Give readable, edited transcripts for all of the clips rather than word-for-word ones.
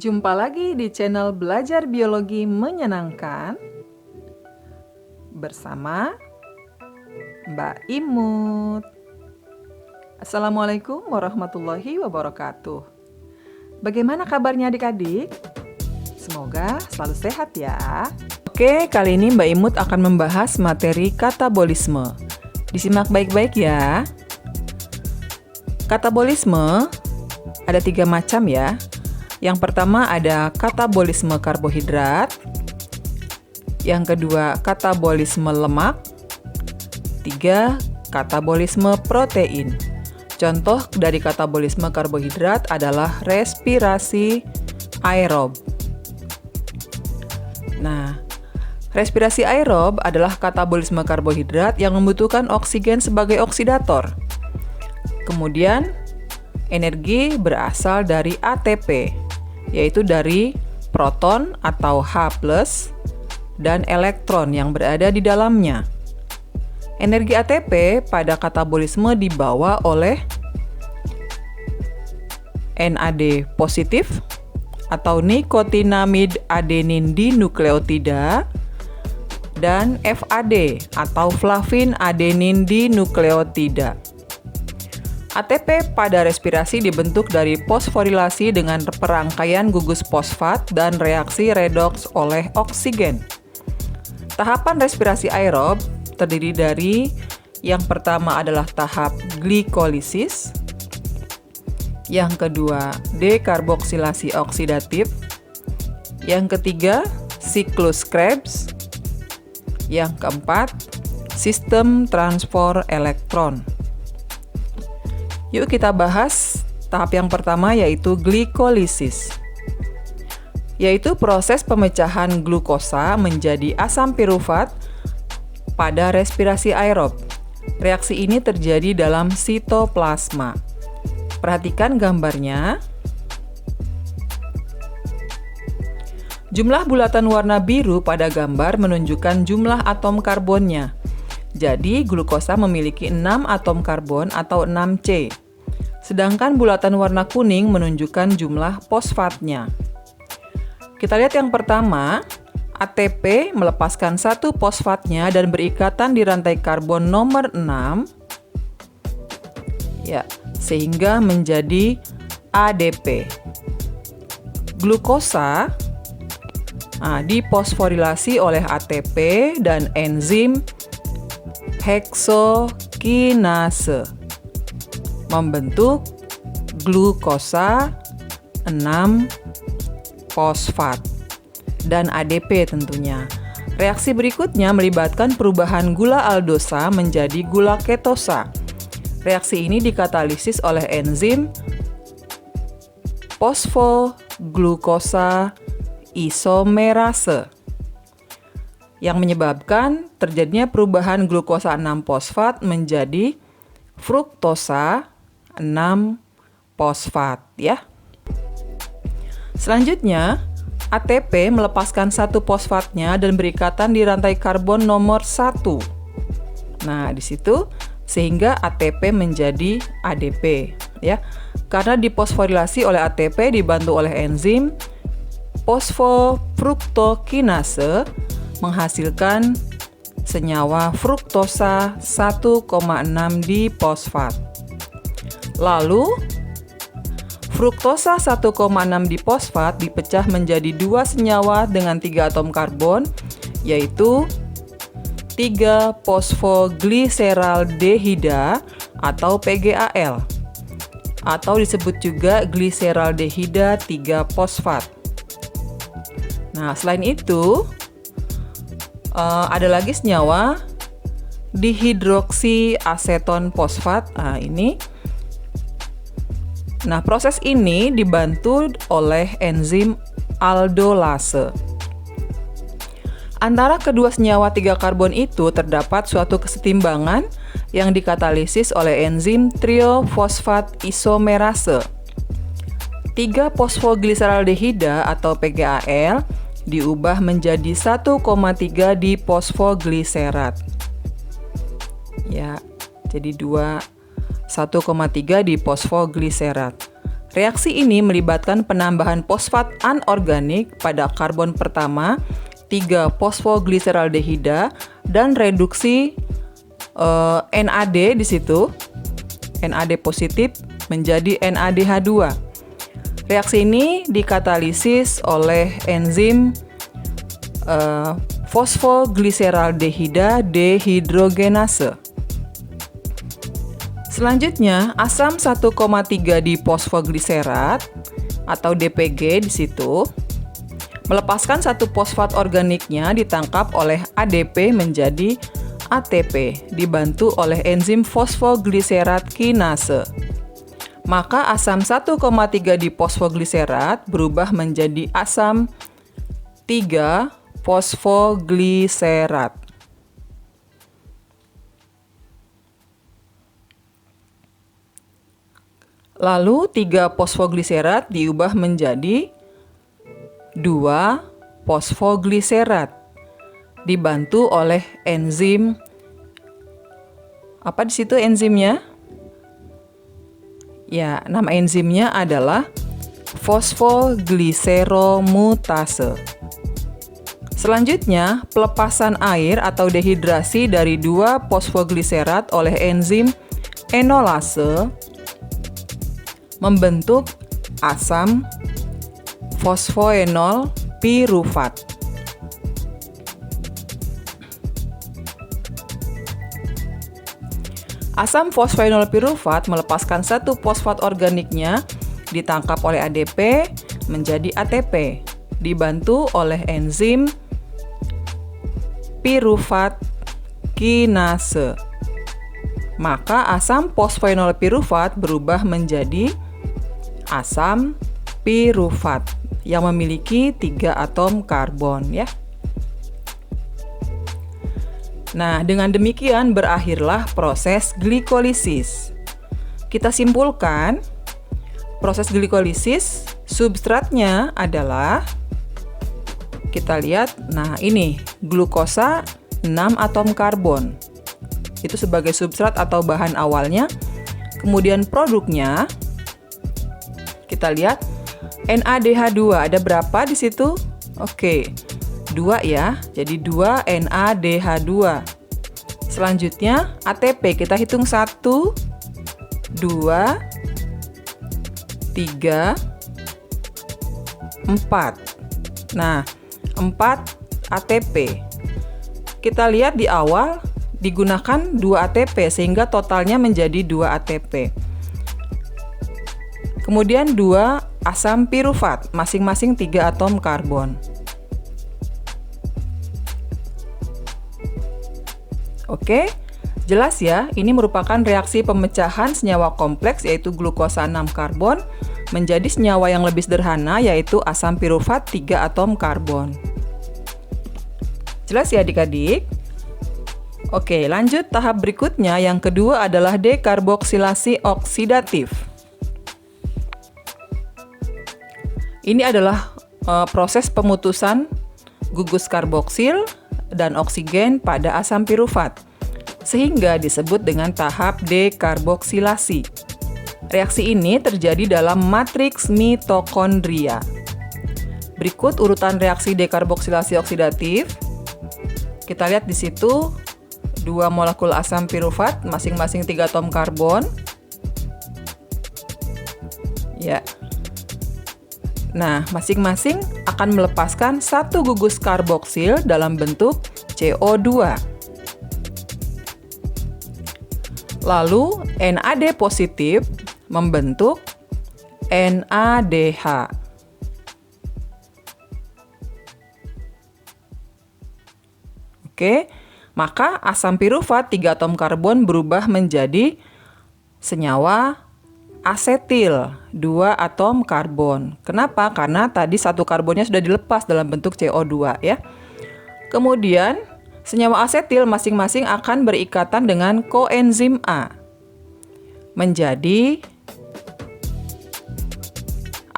Jumpa lagi di channel Belajar Biologi Menyenangkan bersama Mbak Imut. Assalamualaikum warahmatullahi wabarakatuh. Bagaimana kabarnya adik-adik? Semoga selalu sehat ya. Oke, kali ini Mbak Imut akan membahas materi katabolisme. Disimak baik-baik ya. Katabolisme ada 3 macam ya. Yang pertama ada katabolisme karbohidrat, yang kedua katabolisme lemak, 3 katabolisme protein. Contoh dari katabolisme karbohidrat adalah respirasi aerob. Nah, respirasi aerob adalah katabolisme karbohidrat yang membutuhkan oksigen sebagai oksidator. Kemudian, energi berasal dari ATP, yaitu dari proton atau H+, dan elektron yang berada di dalamnya. Energi ATP pada katabolisme dibawa oleh NAD positif atau nikotinamid adenin dinukleotida dan FAD atau flavin adenin dinukleotida. ATP pada respirasi dibentuk dari fosforilasi dengan perangkaian gugus fosfat dan reaksi redoks oleh oksigen. Tahapan respirasi aerob terdiri dari yang pertama adalah tahap glikolisis, yang kedua dekarboksilasi oksidatif, yang ketiga siklus Krebs, yang keempat sistem transport elektron. Yuk kita bahas tahap yang pertama yaitu glikolisis, yaitu proses pemecahan glukosa menjadi asam pirufat pada respirasi aerob. Reaksi ini terjadi dalam sitoplasma. Perhatikan gambarnya. Jumlah bulatan warna biru pada gambar menunjukkan jumlah atom karbonnya. Jadi, glukosa memiliki 6 atom karbon atau 6C. Sedangkan bulatan warna kuning menunjukkan jumlah fosfatnya. Kita lihat yang pertama, ATP melepaskan satu fosfatnya dan berikatan di rantai karbon nomor 6. Ya, sehingga menjadi ADP. Glukosa difosforilasi oleh ATP dan enzim heksokinase membentuk glukosa 6-fosfat dan ADP tentunya. Reaksi berikutnya melibatkan perubahan gula aldosa menjadi gula ketosa. Reaksi ini dikatalisis oleh enzim fosfoglukosa isomerase yang menyebabkan terjadinya perubahan glukosa 6-fosfat menjadi fruktosa 6-fosfat ya. Selanjutnya, ATP melepaskan satu fosfatnya dan berikatan di rantai karbon nomor 1. Nah, di situ sehingga ATP menjadi ADP ya. Karena difosforilasi oleh ATP dibantu oleh enzim fosfofruktokinase menghasilkan senyawa fruktosa 1,6-difosfat. Lalu, fruktosa 1,6-difosfat dipecah menjadi 2 senyawa dengan 3 atom karbon, yaitu 3-fosfogliseraldehida atau PGAL, atau disebut juga gliseraldehida 3-fosfat. Nah, selain itu, ada lagi senyawa dihidroksiaseton fosfat. Nah, proses ini dibantu oleh enzim aldolase. Antara kedua senyawa 3 karbon itu terdapat suatu kesetimbangan yang dikatalisis oleh enzim triofosfat isomerase. 3-fosfogliseraldehida atau PGAL diubah menjadi 1,3 difosfogliserat. Ya, jadi 1,3 difosfogliserat. Reaksi ini melibatkan penambahan fosfat anorganik pada karbon pertama, 3-fosfogliserdehida, dan reduksi NAD di situ, NAD positif menjadi NADH2. Reaksi ini dikatalisis oleh enzim fosfogliserdehida dehidrogenase. Selanjutnya, asam 1,3 difosfogliserat atau DPG di situ melepaskan satu fosfat organiknya ditangkap oleh ADP menjadi ATP dibantu oleh enzim fosfogliserat kinase. Maka asam 1,3 difosfogliserat berubah menjadi asam 3-fosfogliserat. Lalu 3-fosfogliserat diubah menjadi 2-fosfogliserat dibantu oleh enzim apa di situ enzimnya? Ya, nama enzimnya adalah fosfogliseromutase. Selanjutnya, pelepasan air atau dehidrasi dari 2-fosfogliserat oleh enzim enolase membentuk asam fosfoenol pirufat. Asam fosfoenol pirufat melepaskan satu fosfat organiknya ditangkap oleh ADP menjadi ATP, dibantu oleh enzim pirufat kinase. Maka asam fosfoenol pirufat berubah menjadi asam pirufat yang memiliki 3 atom karbon ya. Nah, dengan demikian berakhirlah proses glikolisis. Kita simpulkan, proses glikolisis substratnya adalah, kita lihat, nah ini glukosa 6 atom karbon. Itu sebagai substrat atau bahan awalnya. Kemudian produknya, kita lihat NADH2 ada berapa di situ? Oke. 2 ya, jadi 2 NADH2. Selanjutnya ATP kita hitung 1, 2, 3, 4. Nah, 4 ATP. Kita lihat di awal digunakan 2 ATP sehingga totalnya menjadi 2 ATP. Kemudian 2 asam pirufat, masing-masing 3 atom karbon. Oke, jelas ya, ini merupakan reaksi pemecahan senyawa kompleks yaitu glukosa 6 karbon menjadi senyawa yang lebih sederhana yaitu asam pirufat 3 atom karbon. Jelas ya adik-adik? Oke, lanjut tahap berikutnya. Yang kedua adalah dekarboksilasi oksidatif. Ini adalah proses pemutusan gugus karboksil dan oksigen pada asam pirufat, sehingga disebut dengan tahap dekarboksilasi. Reaksi ini terjadi dalam matriks mitokondria. Berikut urutan reaksi dekarboksilasi oksidatif. Kita lihat di situ 2 molekul asam pirufat, masing-masing 3 atom karbon. Ya. Nah, masing-masing akan melepaskan 1 gugus karboksil dalam bentuk CO2. Lalu, NAD positif membentuk NADH. Oke, maka asam pirufat 3 atom karbon berubah menjadi senyawa asetil 2 atom karbon. Kenapa? Karena tadi 1 karbonnya sudah dilepas dalam bentuk CO2 ya. Kemudian senyawa asetil masing-masing akan berikatan dengan koenzim A menjadi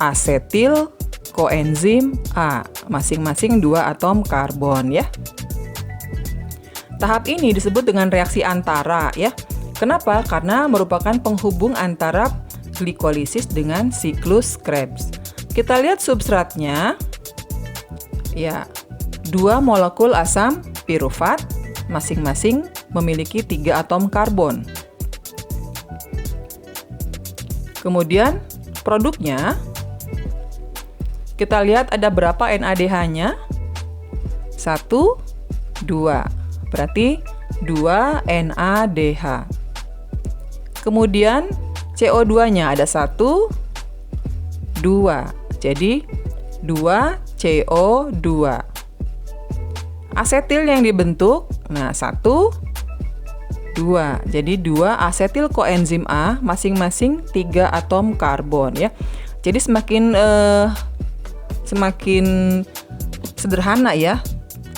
asetil koenzim A, masing-masing 2 atom karbon ya. Tahap ini disebut dengan reaksi antara ya. Kenapa? Karena merupakan penghubung antara glikolisis dengan siklus Krebs. Kita lihat substratnya. Ya, 2 molekul asam pirufat masing-masing memiliki 3 atom karbon. Kemudian produknya, kita lihat ada berapa NADH-nya? 1, 2. Berarti 2 NADH. Kemudian CO2-nya ada 1, 2. Jadi 2 CO2. Asetil yang dibentuk, nah 1, 2. Jadi 2 asetil koenzim A masing-masing 3 atom karbon ya. Jadi semakin sederhana ya.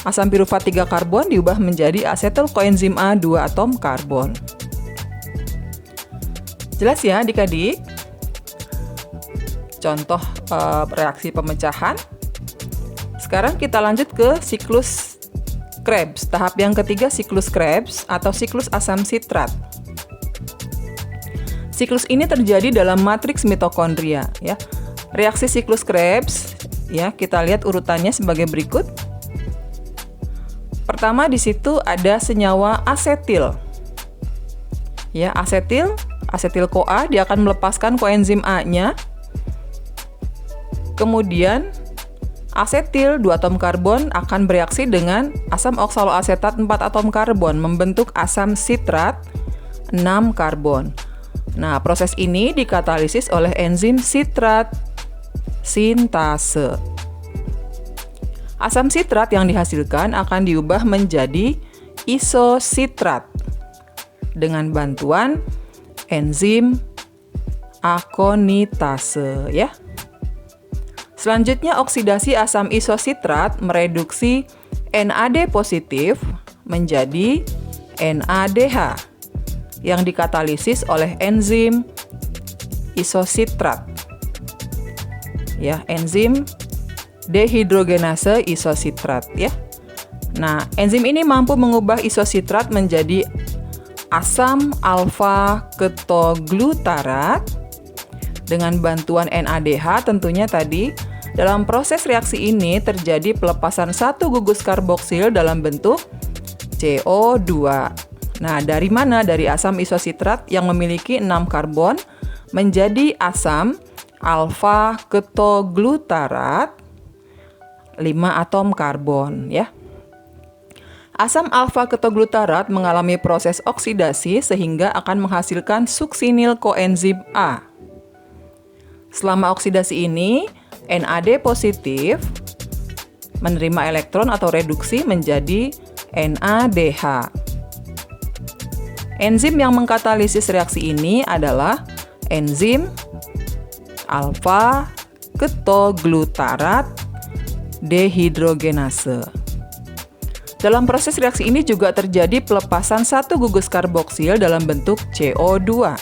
Asam pirufat 3 karbon diubah menjadi asetil koenzim A 2 atom karbon. Jelas ya adik-adik? Contoh reaksi pemecahan. Sekarang kita lanjut ke siklus Krebs. Tahap yang ketiga siklus Krebs atau siklus asam sitrat. Siklus ini terjadi dalam matriks mitokondria ya. Reaksi siklus Krebs ya, kita lihat urutannya sebagai berikut. Pertama di situ ada senyawa asetil. Ya, asetil CoA dia akan melepaskan koenzim A-nya. Kemudian asetil 2 atom karbon akan bereaksi dengan asam oksaloasetat 4 atom karbon membentuk asam sitrat 6 karbon. Nah, proses ini dikatalisis oleh enzim sitrat sintase. Asam sitrat yang dihasilkan akan diubah menjadi isositrat dengan bantuan enzim akonitase ya. Selanjutnya oksidasi asam isositrat mereduksi NAD positif menjadi NADH yang dikatalisis oleh enzim isositrat. Ya, enzim dehidrogenase isositrat ya. Nah, enzim ini mampu mengubah isositrat menjadi asam alfa ketoglutarat dengan bantuan NADH tentunya tadi. Dalam proses reaksi ini terjadi pelepasan 1 gugus karboksil dalam bentuk CO2. Nah, dari mana? Dari asam isositrat yang memiliki 6 karbon menjadi asam alfa ketoglutarat 5 atom karbon ya. Asam alfa ketoglutarat mengalami proses oksidasi sehingga akan menghasilkan suksinil koenzim A. Selama oksidasi ini, NAD positif menerima elektron atau reduksi menjadi NADH. Enzim yang mengkatalisis reaksi ini adalah enzim alfa ketoglutarat dehidrogenase. Dalam proses reaksi ini juga terjadi pelepasan 1 gugus karboksil dalam bentuk CO2.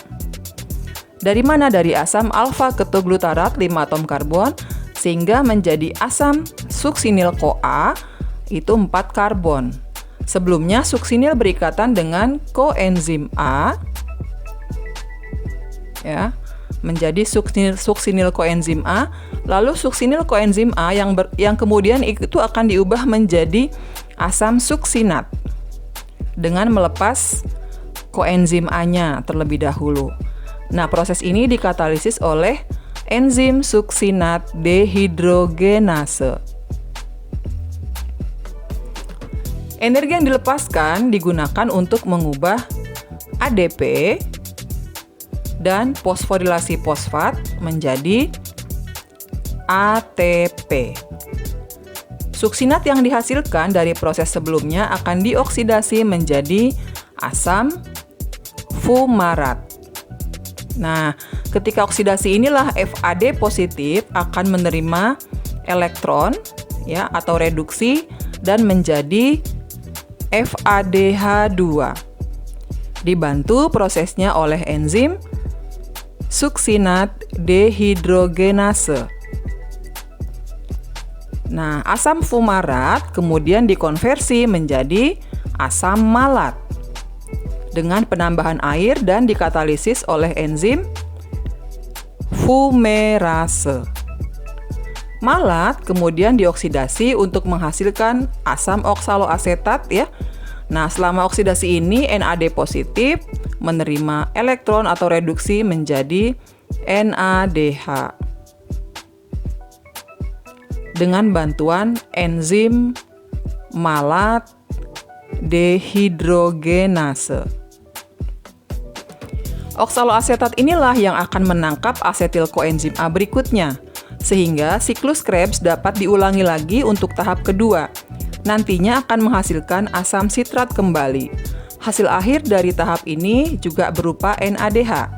Dari mana? Dari asam alfa ketoglutarat 5 atom karbon sehingga menjadi asam suksinil CoA itu 4 karbon. Sebelumnya suksinil berikatan dengan koenzim A ya, menjadi suksinil koenzim A, lalu suksinil koenzim A yang kemudian itu akan diubah menjadi asam suksinat dengan melepas koenzim A-nya terlebih dahulu. Nah, proses ini dikatalisis oleh enzim suksinat dehidrogenase. Energi yang dilepaskan digunakan untuk mengubah ADP dan fosforilasi fosfat menjadi ATP. Suksinat yang dihasilkan dari proses sebelumnya akan dioksidasi menjadi asam fumarat. Nah, ketika oksidasi inilah FAD positif akan menerima elektron ya atau reduksi dan menjadi FADH2. Dibantu prosesnya oleh enzim suksinat dehidrogenase. Nah, asam fumarat kemudian dikonversi menjadi asam malat dengan penambahan air dan dikatalisis oleh enzim fumerase. Malat kemudian dioksidasi untuk menghasilkan asam oksaloasetat ya. Nah, selama oksidasi ini NAD positif menerima elektron atau reduksi menjadi NADH dengan bantuan enzim malat dehidrogenase. Oksaloasetat inilah yang akan menangkap asetil koenzim A berikutnya, sehingga siklus Krebs dapat diulangi lagi untuk tahap kedua. Nantinya akan menghasilkan asam sitrat kembali. Hasil akhir dari tahap ini juga berupa NADH.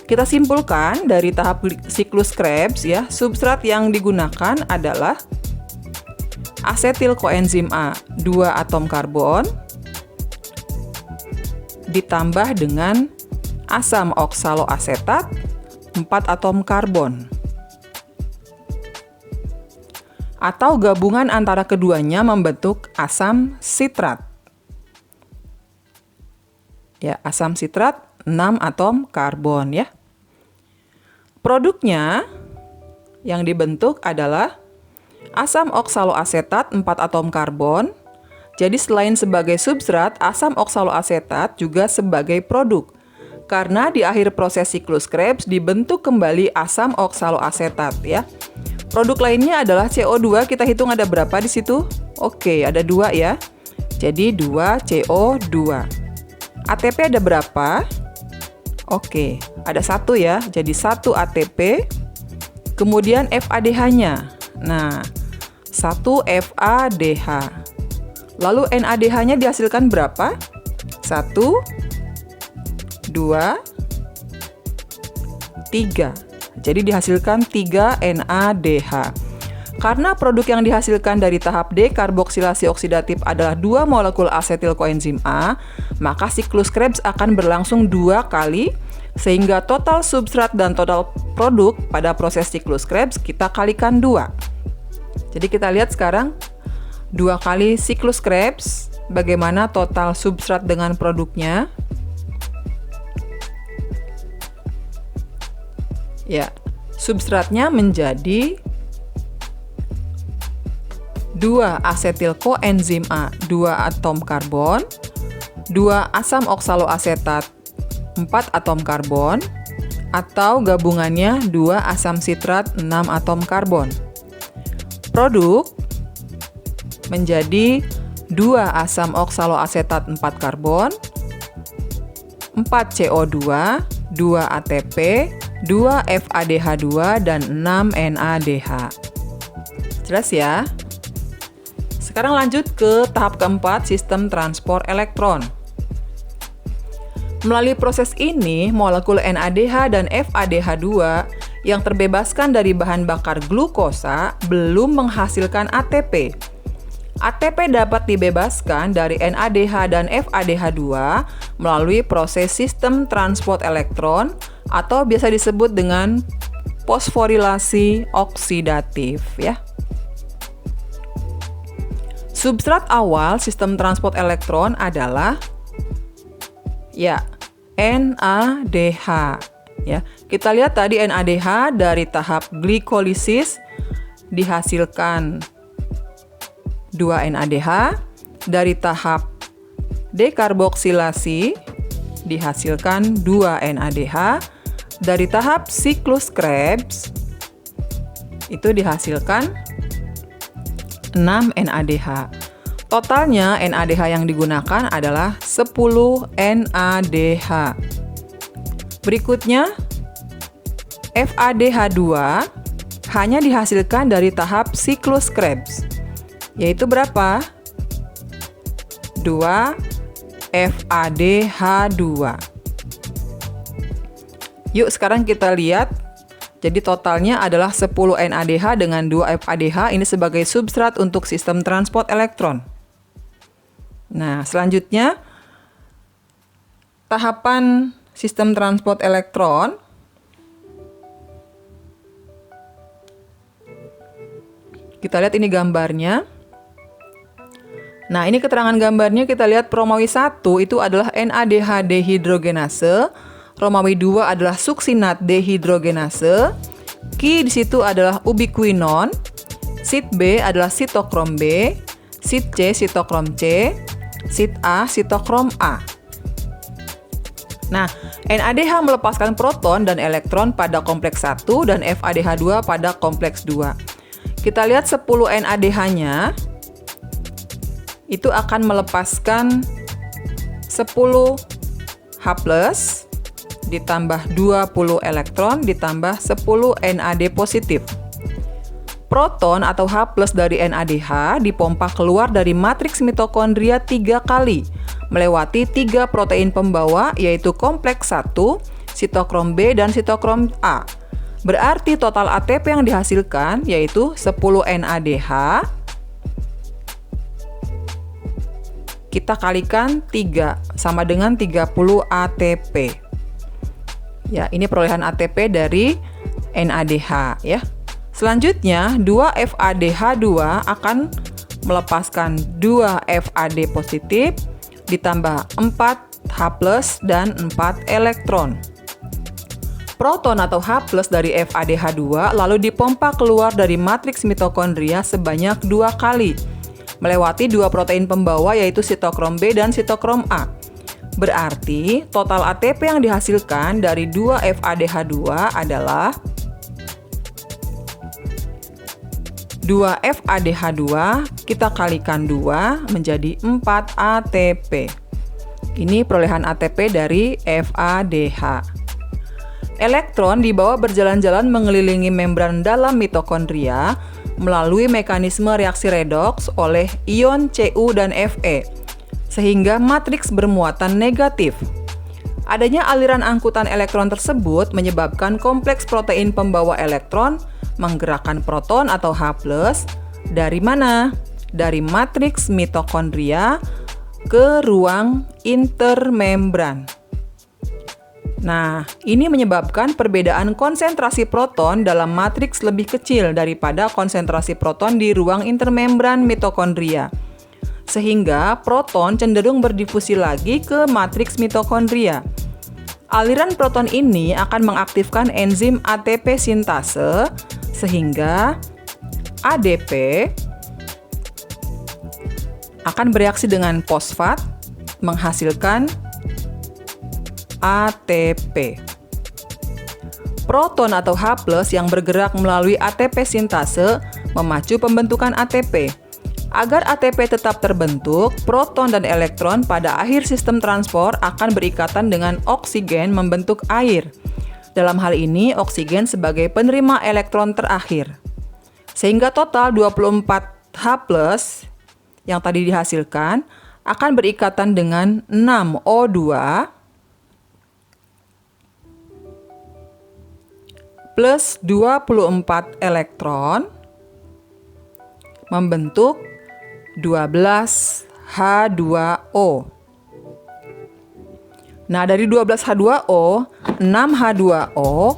Kita simpulkan dari tahap siklus Krebs ya, substrat yang digunakan adalah asetil koenzim A 2 atom karbon ditambah dengan asam oksaloasetat 4 atom karbon. Atau gabungan antara keduanya membentuk asam sitrat. Ya, asam sitrat 6 atom karbon ya. Produknya yang dibentuk adalah asam oksaloasetat 4 atom karbon. Jadi selain sebagai substrat, asam oksaloasetat juga sebagai produk. Karena di akhir proses siklus Krebs dibentuk kembali asam oksaloasetat ya. Produk lainnya adalah CO2, kita hitung ada berapa di situ? Oke, ada 2 ya. Jadi 2 CO2. ATP ada berapa? Oke, ada 1 ya. Jadi 1 ATP. Kemudian FADH-nya. Nah, 1 FADH. Lalu NADH-nya dihasilkan berapa? 1, 2, 3. Jadi dihasilkan 3 NADH. Karena produk yang dihasilkan dari tahap dekarboksilasi oksidatif adalah 2 molekul asetil koenzim A, maka siklus Krebs akan berlangsung 2 kali, sehingga total substrat dan total produk pada proses siklus Krebs kita kalikan 2. Jadi kita lihat sekarang 2 kali siklus Krebs, bagaimana total substrat dengan produknya. Ya, substratnya menjadi 2 asetil koenzim A 2 atom karbon, 2 asam oksaloasetat 4 atom karbon, atau gabungannya 2 asam sitrat 6 atom karbon. Produk menjadi 2 asam oksaloasetat 4 karbon, 4 CO2, 2 ATP, 2 FADH2, dan 6 NADH. Jelas ya? Sekarang lanjut ke tahap keempat, sistem transport elektron. Melalui proses ini, molekul NADH dan FADH2 yang terbebaskan dari bahan bakar glukosa belum menghasilkan ATP. ATP dapat dibebaskan dari NADH dan FADH2 melalui proses sistem transport elektron atau biasa disebut dengan fosforilasi oksidatif ya. Substrat awal sistem transport elektron adalah ya NADH ya. Kita lihat tadi NADH dari tahap glikolisis dihasilkan 2 NADH, dari tahap dekarboksilasi dihasilkan 2 NADH, dari tahap siklus Krebs itu dihasilkan 6 NADH. Totalnya NADH yang digunakan adalah 10 NADH. Berikutnya FADH2 hanya dihasilkan dari tahap siklus Krebs. Yaitu berapa? 2 FADH2. Yuk sekarang kita lihat. Jadi totalnya adalah 10 NADH dengan 2 FADH. Ini sebagai substrat untuk sistem transport elektron. Nah, selanjutnya tahapan sistem transport elektron. Kita lihat ini gambarnya. Nah, ini keterangan gambarnya, kita lihat Promawi 1 itu adalah NADH dehidrogenase, Romawi 2 adalah suksinat dehidrogenase. Ki di situ adalah ubiquinon. Sit B adalah sitokrom B. Sit C sitokrom C. Sit A sitokrom A. Nah, NADH melepaskan proton dan elektron pada kompleks 1 dan FADH2 pada kompleks 2. Kita lihat 10 NADH-nya itu akan melepaskan 10 H+, ditambah 20 elektron, ditambah 10 NAD positif. Proton atau H+ dari NADH dipompa keluar dari matriks mitokondria 3 kali, melewati 3 protein pembawa, yaitu kompleks 1, sitokrom B, dan sitokrom A. Berarti total ATP yang dihasilkan yaitu 10 NADH, kita kalikan 3, sama dengan 30 ATP. Ya, ini perolehan ATP dari NADH ya. Selanjutnya, 2-FADH2 akan melepaskan 2 FAD positif ditambah 4 H+ dan 4 elektron. Proton atau H+ dari FADH2 lalu dipompa keluar dari matriks mitokondria sebanyak 2 kali, melewati 2 protein pembawa yaitu sitokrom B dan sitokrom A. Berarti total ATP yang dihasilkan dari 2 FADH2 adalah 2 FADH2 kita kalikan 2 menjadi 4 ATP. Ini perolehan ATP dari FADH. Elektron dibawa berjalan-jalan mengelilingi membran dalam mitokondria melalui mekanisme reaksi redoks oleh ion Cu dan Fe, sehingga matriks bermuatan negatif. Adanya aliran angkutan elektron tersebut menyebabkan kompleks protein pembawa elektron menggerakkan proton atau H+ dari mana? Dari matriks mitokondria ke ruang intermembran. Nah, ini menyebabkan perbedaan konsentrasi proton dalam matriks lebih kecil daripada konsentrasi proton di ruang intermembran mitokondria. Sehingga proton cenderung berdifusi lagi ke matriks mitokondria. Aliran proton ini akan mengaktifkan enzim ATP sintase sehingga ADP akan bereaksi dengan fosfat menghasilkan ATP. Proton atau H+ yang bergerak melalui ATP sintase memacu pembentukan ATP. Agar ATP tetap terbentuk, proton dan elektron pada akhir sistem transport akan berikatan dengan oksigen membentuk air. Dalam hal ini, oksigen sebagai penerima elektron terakhir. Sehingga total 24 H+ yang tadi dihasilkan akan berikatan dengan 6 O2 plus 24 elektron membentuk 12 H2O. Nah, dari 12 H2O, 6 H2O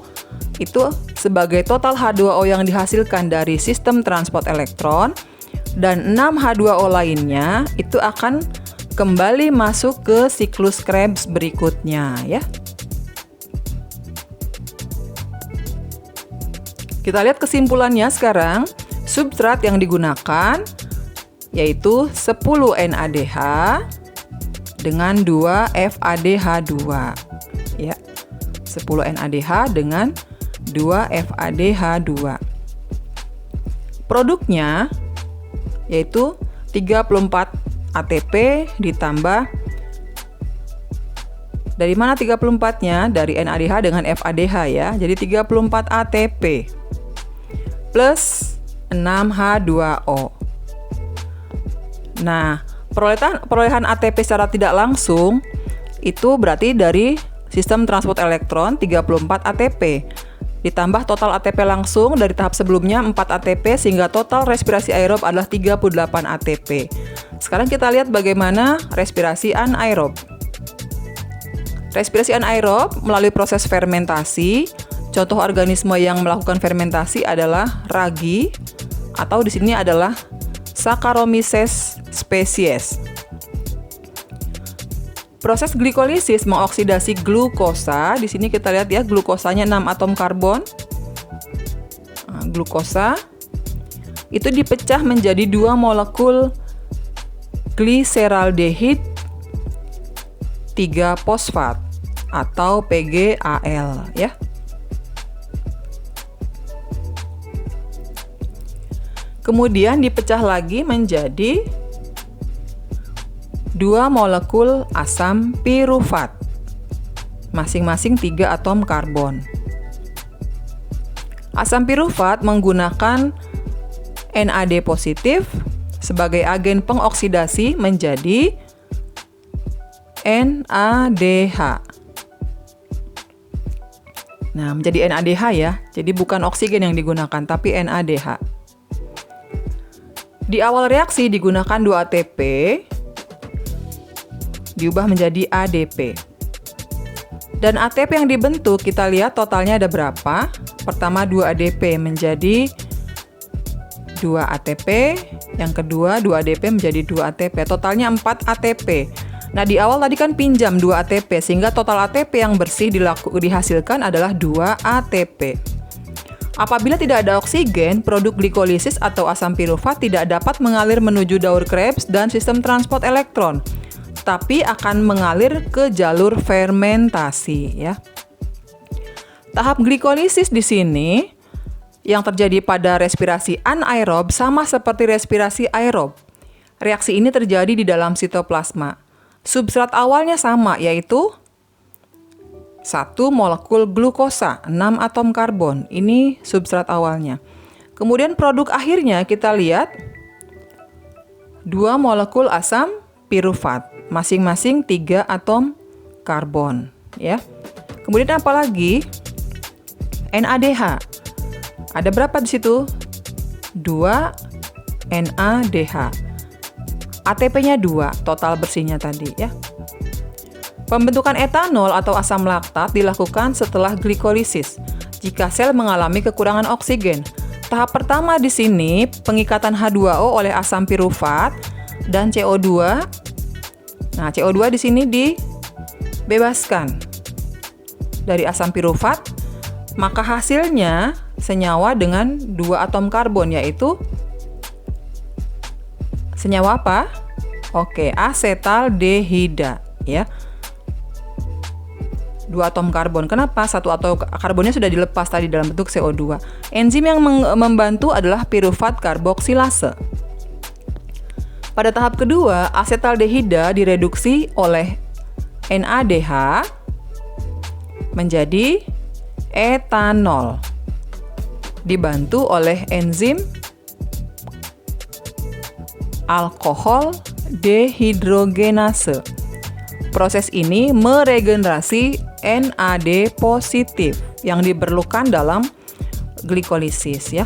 itu sebagai total H2O yang dihasilkan dari sistem transport elektron, dan 6 H2O lainnya itu akan kembali masuk ke siklus Krebs berikutnya ya. Kita lihat kesimpulannya sekarang. Substrat yang digunakan yaitu 10 NADH dengan 2 FADH2 ya. 10 NADH dengan 2 FADH2. Produknya yaitu 34 ATP ditambah, dari mana 34-nya? Dari NADH dengan FADH ya. Jadi 34 ATP plus 6 H2O. Nah, perolehan ATP secara tidak langsung itu berarti dari sistem transport elektron 34 ATP ditambah total ATP langsung dari tahap sebelumnya 4 ATP sehingga total respirasi aerob adalah 38 ATP. Sekarang kita lihat bagaimana respirasi anaerob. Respirasi anaerob melalui proses fermentasi. Contoh organisme yang melakukan fermentasi adalah ragi atau di sini adalah Saccharomyces species. Proses glikolisis mengoksidasi glukosa. Di sini kita lihat ya, glukosanya 6 atom karbon. Nah, glukosa itu dipecah menjadi 2 molekul gliseraldehid 3 fosfat atau PGAL ya. Kemudian dipecah lagi menjadi 2 molekul asam pirufat, masing-masing 3 atom karbon. Asam pirufat menggunakan NAD positif sebagai agen pengoksidasi menjadi NADH. Nah, menjadi NADH ya. Jadi bukan oksigen yang digunakan, tapi NADH. Di awal reaksi digunakan 2 ATP, diubah menjadi ADP. Dan ATP yang dibentuk, kita lihat totalnya ada berapa. Pertama 2 ADP menjadi 2 ATP, yang kedua 2 ADP menjadi 2 ATP. Totalnya 4 ATP. Nah, di awal tadi kan pinjam 2 ATP, sehingga total ATP yang bersih dihasilkan adalah 2 ATP. Apabila tidak ada oksigen, produk glikolisis atau asam pirufat tidak dapat mengalir menuju daur Krebs dan sistem transport elektron, tapi akan mengalir ke jalur fermentasi ya. Tahap glikolisis di sini yang terjadi pada respirasi anaerob sama seperti respirasi aerob. Reaksi ini terjadi di dalam sitoplasma. Substrat awalnya sama, yaitu 1 molekul glukosa, 6 atom karbon. Ini substrat awalnya. Kemudian produk akhirnya kita lihat 2 molekul asam pirufat, masing-masing 3 atom karbon, ya. Kemudian apa lagi? NADH. Ada berapa di situ? 2 NADH. ATP-nya 2, total bersihnya tadi, ya. Pembentukan etanol atau asam laktat dilakukan setelah glikolisis jika sel mengalami kekurangan oksigen. Tahap pertama di sini pengikatan H2O oleh asam pirufat dan CO2. Nah, CO2 di sini dibebaskan dari asam pirufat, maka hasilnya senyawa dengan 2 atom karbon, yaitu senyawa apa? Oke, asetaldehida, ya. 2 atom karbon. Kenapa? 1 atom karbonnya sudah dilepas tadi dalam bentuk CO2. Enzim yang membantu adalah pirufat karboksilase. Pada tahap kedua, asetaldehida direduksi oleh NADH menjadi etanol, dibantu oleh enzim alkohol dehidrogenase. Proses ini meregenerasi NAD positif yang diperlukan dalam glikolisis, ya.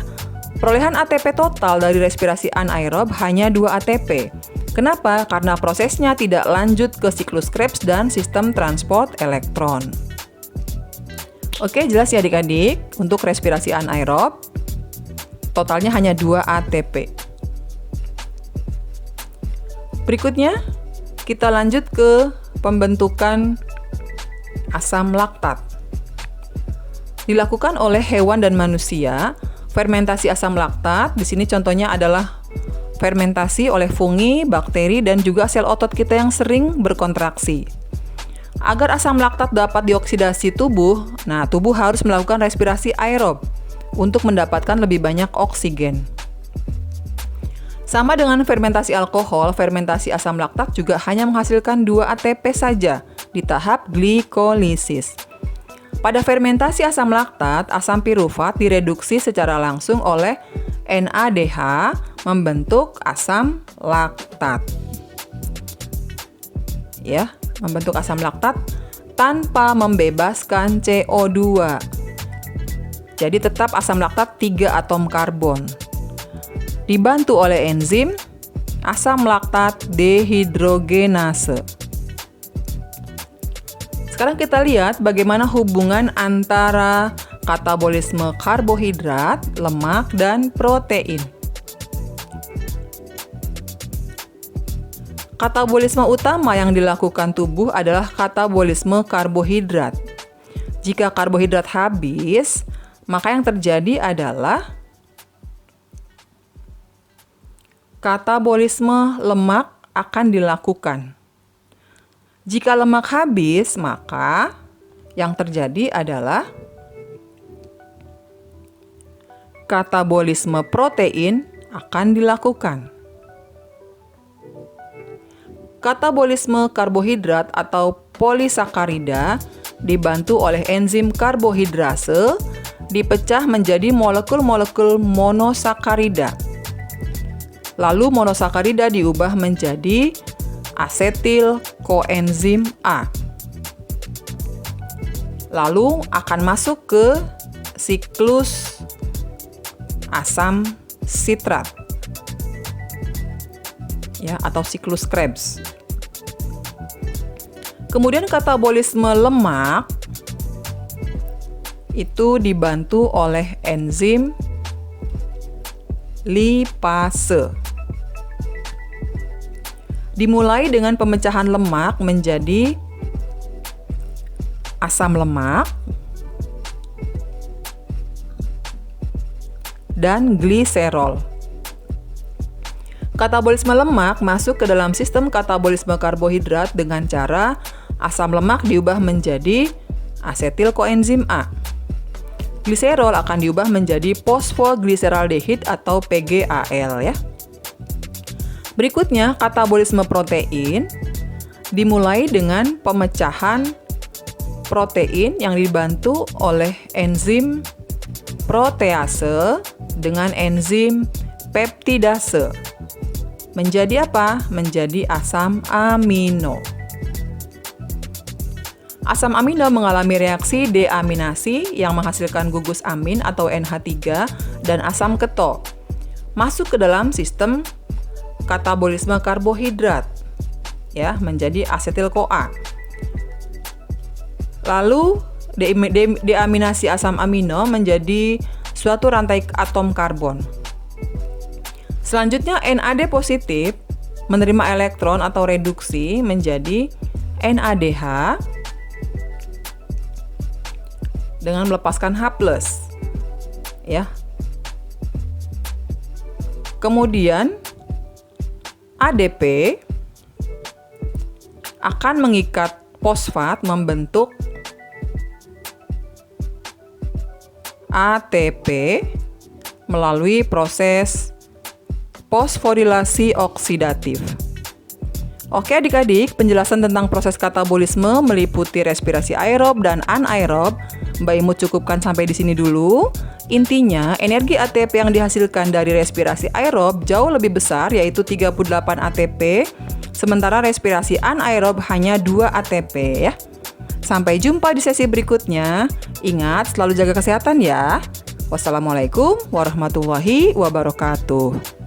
Perolehan ATP total dari respirasi anaerob hanya 2 ATP. Kenapa? Karena prosesnya tidak lanjut ke siklus Krebs dan sistem transport elektron. Oke, jelas ya adik-adik? Untuk respirasi anaerob, totalnya hanya 2 ATP. Berikutnya, kita lanjut ke pembentukan asam laktat. Dilakukan oleh hewan dan manusia. Fermentasi asam laktat di sini contohnya adalah fermentasi oleh fungi, bakteri, dan juga sel otot kita yang sering berkontraksi. Agar asam laktat dapat dioksidasi tubuh, tubuh harus melakukan respirasi aerob untuk mendapatkan lebih banyak oksigen. Sama dengan fermentasi alkohol, fermentasi asam laktat juga hanya menghasilkan 2 ATP saja di tahap glikolisis. Pada fermentasi asam laktat, asam pirufat direduksi secara langsung oleh NADH membentuk asam laktat. Ya, membentuk asam laktat tanpa membebaskan CO2. Jadi tetap asam laktat 3 atom karbon. Dibantu oleh enzim asam laktat dehidrogenase. Sekarang kita lihat bagaimana hubungan antara katabolisme karbohidrat, lemak, dan protein. Katabolisme utama yang dilakukan tubuh adalah katabolisme karbohidrat. Jika karbohidrat habis, maka yang terjadi adalah katabolisme lemak akan dilakukan. Jika lemak habis, maka yang terjadi adalah katabolisme protein akan dilakukan. Katabolisme karbohidrat atau polisakarida dibantu oleh enzim karbohidrase dipecah menjadi molekul-molekul monosakarida. Lalu monosakarida diubah menjadi asetil koenzim A. Lalu akan masuk ke siklus asam sitrat, ya, atau siklus Krebs. Kemudian katabolisme lemak itu dibantu oleh enzim lipase. Dimulai dengan pemecahan lemak menjadi asam lemak dan gliserol. Katabolisme lemak masuk ke dalam sistem katabolisme karbohidrat dengan cara asam lemak diubah menjadi asetil koenzim A. Gliserol akan diubah menjadi fosfogliserdehid atau PGAL, ya. Berikutnya, katabolisme protein dimulai dengan pemecahan protein yang dibantu oleh enzim protease dengan enzim peptidase. Menjadi apa? Menjadi asam amino. Asam amino mengalami reaksi deaminasi yang menghasilkan gugus amin atau NH3 dan asam keto. Masuk ke dalam sistem katabolisme karbohidrat, ya, menjadi asetil-CoA. Lalu deaminasi asam amino menjadi suatu rantai atom karbon. Selanjutnya NAD positif menerima elektron atau reduksi menjadi NADH dengan melepaskan H+, ya. Kemudian ADP akan mengikat fosfat membentuk ATP melalui proses fosforilasi oksidatif. Oke adik-adik, penjelasan tentang proses katabolisme meliputi respirasi aerob dan anaerob. Mbak Imut cukupkan sampai di sini dulu. Intinya, energi ATP yang dihasilkan dari respirasi aerob jauh lebih besar, yaitu 38 ATP, sementara respirasi anaerob hanya 2 ATP, ya. Sampai jumpa di sesi berikutnya. Ingat, selalu jaga kesehatan ya. Wassalamualaikum warahmatullahi wabarakatuh.